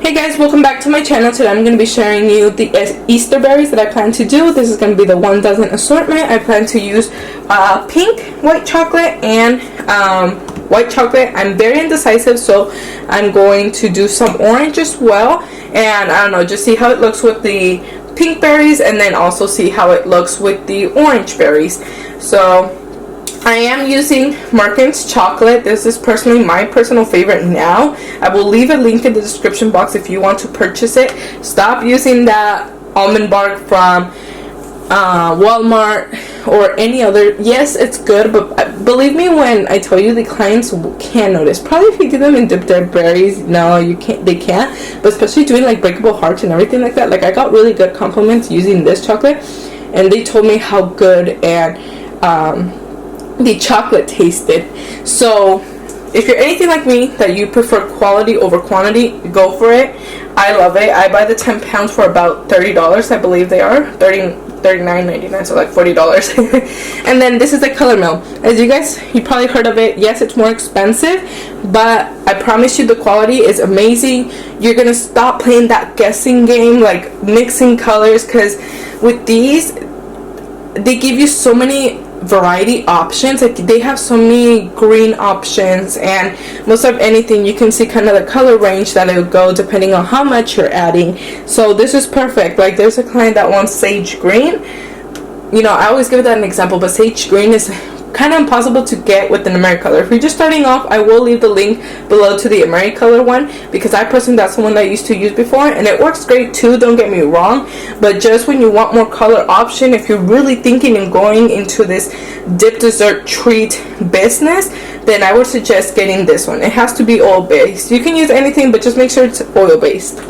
Hey guys, welcome back to my channel. Today I'm going to be sharing you the Easter berries that I plan to do. This is going to be the 1 dozen assortment. I plan to use pink, white chocolate, and white chocolate. I'm very indecisive, so I'm going to do some orange as well. And I don't know, just see how it looks with the pink berries, and then also see how it looks with the orange berries. So I am using Merkin's chocolate. This is personally my personal favorite now. I will leave a link in the description box if you want to purchase it. Stop using that almond bark from Walmart or any other. Yes, it's good, but believe me when I tell you, the clients can notice. Probably if you give them and dip their berries, no, you can't. They can't. But especially doing like breakable hearts and everything like that. Like, I got really good compliments using this chocolate, and they told me how good and the chocolate tasted. So if you're anything like me, that you prefer quality over quantity, go for it. I love it. I buy the 10 pounds for about $30, I believe they are. $39.99, so like $40. And then this is the color mill. As you probably heard of it. Yes, it's more expensive, but I promise you the quality is amazing. You're gonna stop playing that guessing game, like mixing colors, because with these, they give you so many variety options. Like, they have so many green options, and most of anything you can see kind of the color range that it would go depending on how much you're adding. So this is perfect. Like, there's a client that wants sage green. You know, I always give that an example, but sage green is kind of impossible to get with an AmeriColor. If you're just starting off, I will leave the link below to the AmeriColor one, because I personally, that's the one that I used to use before, and it works great too, don't get me wrong. But just when you want more color option, if you're really thinking and going into this dip dessert treat business, then I would suggest getting this one. It has to be oil based. You can use anything, but just make sure it's oil based.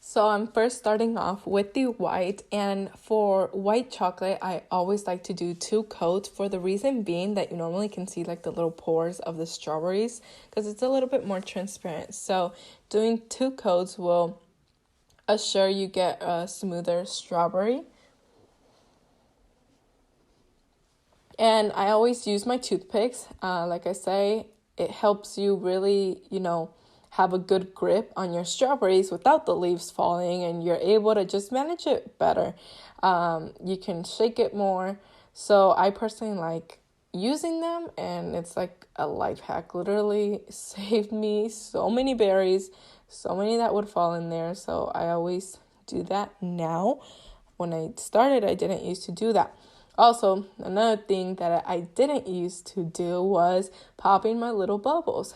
So I'm first starting off with the white, and for white chocolate I always like to do 2 coats, for the reason being that you normally can see like the little pores of the strawberries, because it's a little bit more transparent. So doing 2 coats will assure you get a smoother strawberry. And I always use my toothpicks. Like I say, it helps you really, have a good grip on your strawberries without the leaves falling, and you're able to just manage it better. You can shake it more. So I personally like using them, and it's like a life hack. Literally saved me so many berries, so many that would fall in there. So I always do that now. When I started, I didn't used to do that. Also, another thing that I didn't used to do was popping my little bubbles.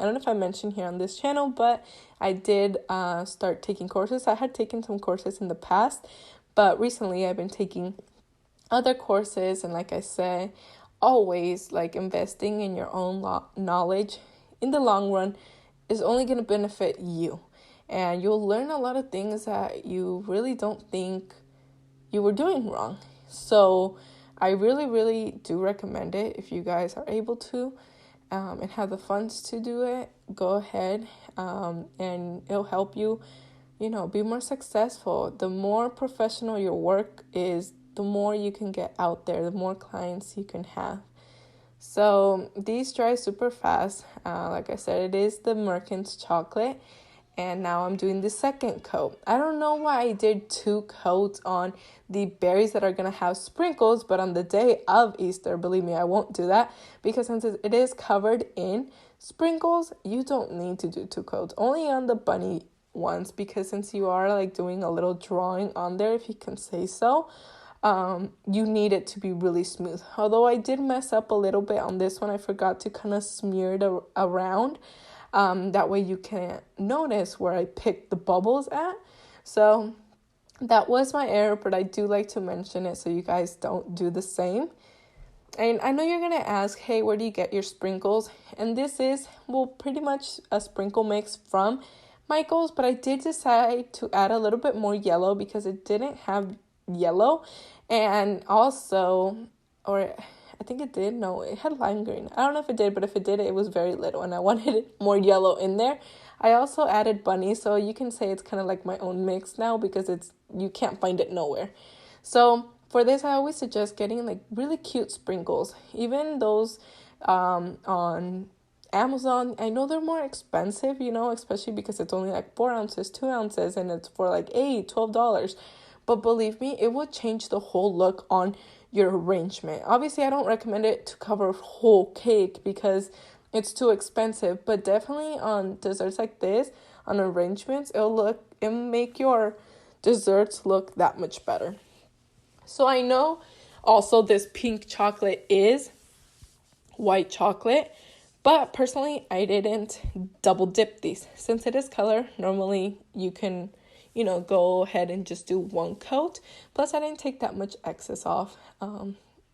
I don't know if I mentioned here on this channel, but I did start taking courses. I had taken some courses in the past, but recently I've been taking other courses. And like I said, always like investing in your own knowledge in the long run is only going to benefit you. And you'll learn a lot of things that you really don't think you were doing wrong. So I really, really do recommend it. If you guys are able to and have the funds to do it, go ahead, and it'll help you, be more successful. The more professional your work is, the more you can get out there, the more clients you can have. So these dry super fast. Like I said, it is the Merkin's chocolate. And now I'm doing the second coat. I don't know why I did 2 coats on the berries that are going to have sprinkles, but on the day of Easter, believe me, I won't do that, because since it is covered in sprinkles, you don't need to do 2 coats. Only on the bunny ones, because since you are like doing a little drawing on there, if you can say so, you need it to be really smooth. Although I did mess up a little bit on this one. I forgot to kind of smear it around. That way you can notice where I picked the bubbles at. So that was my error, but I do like to mention it so you guys don't do the same. And I know you're going to ask, hey, where do you get your sprinkles? And this is, pretty much a sprinkle mix from Michael's, but I did decide to add a little bit more yellow because it didn't have yellow. And also, I think it did. No, it had lime green. I don't know if it did, but if it did, it was very little, and I wanted more yellow in there. I also added bunny, so you can say it's kind of like my own mix now, because you can't find it nowhere. So for this, I always suggest getting like really cute sprinkles, even those on Amazon, I know they're more expensive, especially because it's only like 4 ounces, 2 ounces, and it's for like $12. But believe me, it would change the whole look on your arrangement. Obviously, I don't recommend it to cover a whole cake because it's too expensive, but definitely on desserts like this, on arrangements, it'll make your desserts look that much better. So I know also this pink chocolate is white chocolate, but personally I didn't double dip these. Since it is color, normally you can go ahead and just do one coat. Plus I didn't take that much excess off.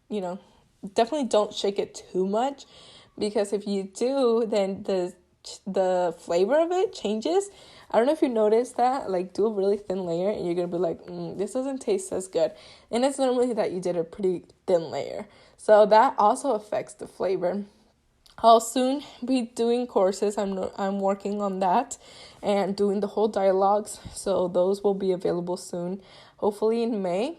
Definitely don't shake it too much, because if you do, then the flavor of it changes. I don't know if you noticed that. Like, do a really thin layer and you're gonna be like, this doesn't taste as good. And it's normally that you did a pretty thin layer, so that also affects the flavor. I'll soon be doing courses. I'm working on that and doing the whole dialogues, so those will be available soon, hopefully in May.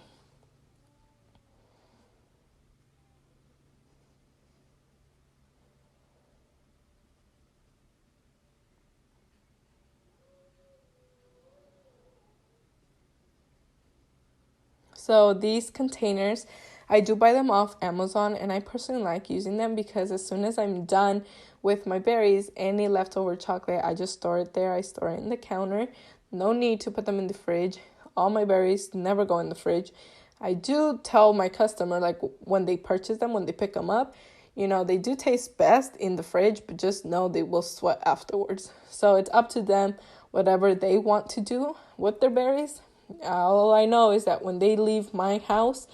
So these containers, I do buy them off Amazon, and I personally like using them because as soon as I'm done with my berries, any leftover chocolate, I just store it there. I store it in the counter. No need to put them in the fridge. All my berries never go in the fridge. I do tell my customer, like, when they purchase them, when they pick them up, they do taste best in the fridge, but just know they will sweat afterwards. So it's up to them, whatever they want to do with their berries. All I know is that when they leave my house,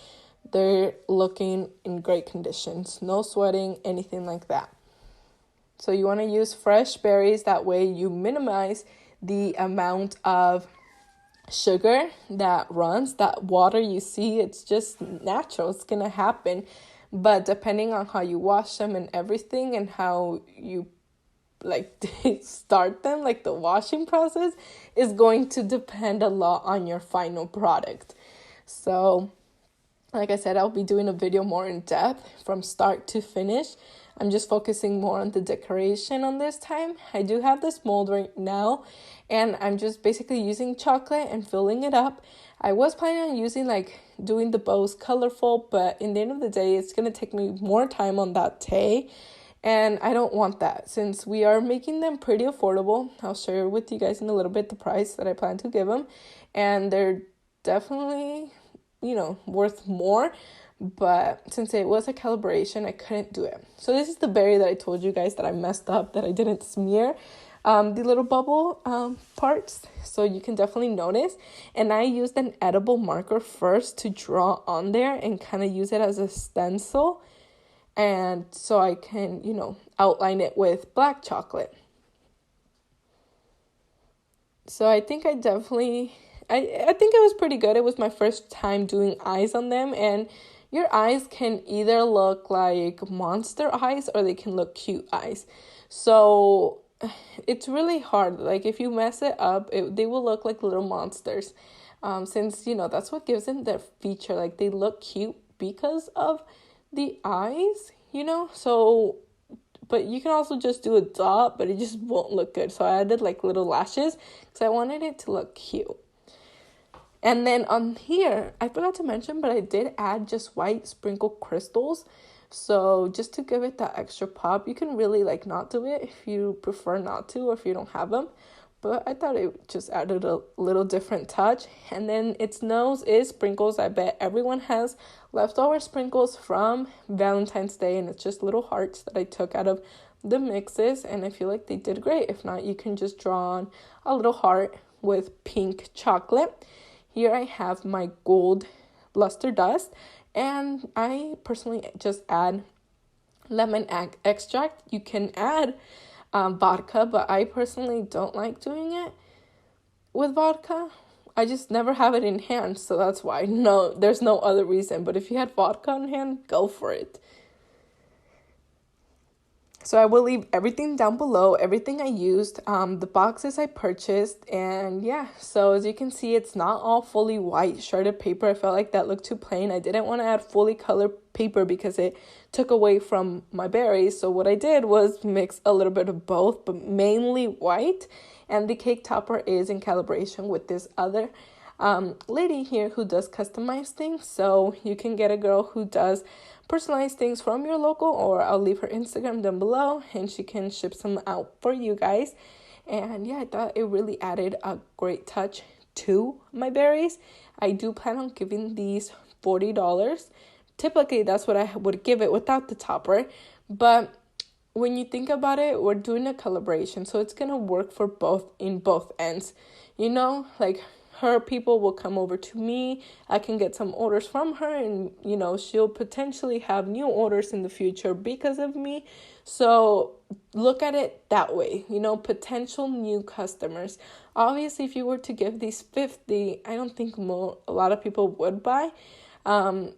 they're looking in great conditions. No sweating, anything like that. So you want to use fresh berries. That way you minimize the amount of sugar that runs. That water you see, it's just natural. It's going to happen. But depending on how you wash them and everything, and how you start them, like the washing process is going to depend a lot on your final product. So like I said, I'll be doing a video more in depth from start to finish. I'm just focusing more on the decoration on this time. I do have this mold right now, and I'm just basically using chocolate and filling it up. I was planning on doing the bows colorful, but in the end of the day, it's going to take me more time on that day. And I don't want that, since we are making them pretty affordable. I'll share with you guys in a little bit the price that I plan to give them. And they're definitely, worth more. But since it was a calibration, I couldn't do it. So this is the berry that I told you guys that I messed up, that I didn't smear the little bubble parts. So you can definitely notice. And I used an edible marker first to draw on there and kind of use it as a stencil. And so I can, outline it with black chocolate. So I think I think it was pretty good. It was my first time doing eyes on them. And your eyes can either look like monster eyes or they can look cute eyes. So it's really hard. Like, if you mess it up, they will look like little monsters. Since, that's what gives them their feature. Like, they look cute because of the eyes, so, but you can also just do a dot, but it just won't look good. So I added little lashes because I wanted it to look cute. And then on here, I forgot to mention, but I did add just white sprinkle crystals. So just to give it that extra pop. You can really not do it if you prefer not to, or if you don't have them. But I thought it just added a little different touch. And then its nose is sprinkles. I bet everyone has leftover sprinkles from Valentine's Day. And it's just little hearts that I took out of the mixes. And I feel like they did great. If not, you can just draw on a little heart with pink chocolate. Here I have my gold luster dust. And I personally just add lemon extract. You can add vodka, but I personally don't like doing it with vodka. I just never have it in hand, so that's why. No, there's no other reason. But if you had vodka on hand, go for it. So I will leave everything down below, everything I used, the boxes I purchased, and yeah. So as you can see, it's not all fully white shredded paper. I felt like that looked too plain. I didn't want to add fully colored paper because it took away from my berries. So what I did was mix a little bit of both, but mainly white. And the cake topper is in calibration with this other lady here who does customized things. So you can get a girl who does personalized things from your local, or I'll leave her Instagram down below and she can ship some out for you guys. And yeah, I thought it really added a great touch to my berries. I do plan on giving these $40. Typically that's what I would give it without the topper, but when you think about it, we're doing a collaboration, so it's gonna work for both ends. Like her people will come over to me. I can get some orders from her, and she'll potentially have new orders in the future because of me. So look at it that way, potential new customers. Obviously, if you were to give these 50, I don't think a lot of people would buy.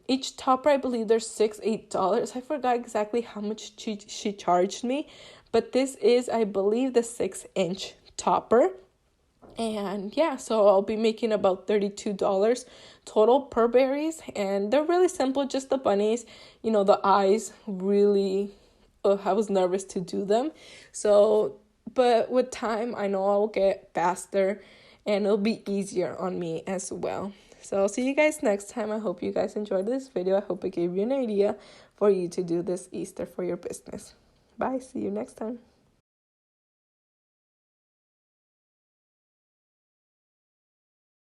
Each topper, I believe there's $8. I forgot exactly how much she charged me, but this is, I believe, the 6-inch topper. And yeah, so I'll be making about $32 total per berries, and they're really simple, just the bunnies, the eyes really, I was nervous to do them. So, but with time, I know I'll get faster and it'll be easier on me as well. So I'll see you guys next time. I hope you guys enjoyed this video. I hope it gave you an idea for you to do this Easter for your business. Bye. See you next time.